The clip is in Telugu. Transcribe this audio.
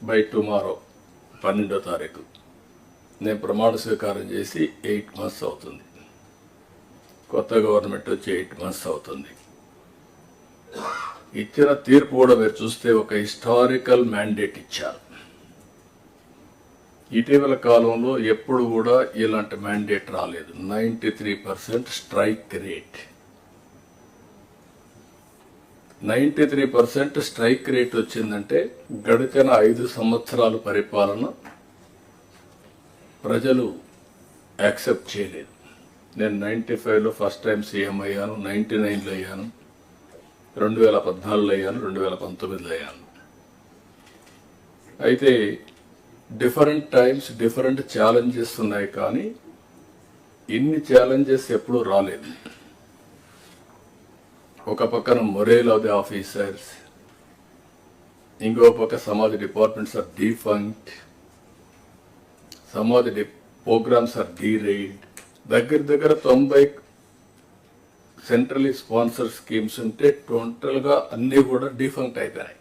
బై టుమారో 12వ తారీఖు నేను ప్రమాణ స్వీకారం చేసి 8 months అవుతుంది. కొత్త గవర్నమెంట్ వచ్చి 8 months అవుతుంది. ఇచ్చిన తీర్పు కూడా మీరు చూస్తే ఒక హిస్టారికల్ మ్యాండేట్ ఇచ్చారు. ఇటీవల కాలంలో ఎప్పుడు కూడా ఇలాంటి మ్యాండేట్ రాలేదు. 93% స్ట్రైక్ రేట్. 93% స్ట్రైక్ రేట్ వచ్చిందంటే గడిచిన 5 సంవత్సరాల పరిపాలన ప్రజలు యాక్సెప్ట్ చేయలేదు. నేను 95లో ఫస్ట్ టైం సీఎం అయ్యాను, 99లో అయ్యాను, 2014లో అయ్యాను, 2019లో అయ్యాను. అయితే డిఫరెంట్ టైమ్స్ డిఫరెంట్ ఛాలెంజెస్ ఉన్నాయి, కానీ ఇన్ని ఛాలెంజెస్ ఎప్పుడూ రాలేదు. ఒక పక్కన మొరేల్ ఆఫ్ ది ఆఫీసర్స్, ఇంకో పక్క some of the departments are defunct, some of the programs are derided. దగ్గర 90 సెంట్రలీ స్పాన్సర్ స్కీమ్స్ ఉంటే టోటల్గా అన్నీ కూడా డీఫంక్ట్ అయిపోయినాయి.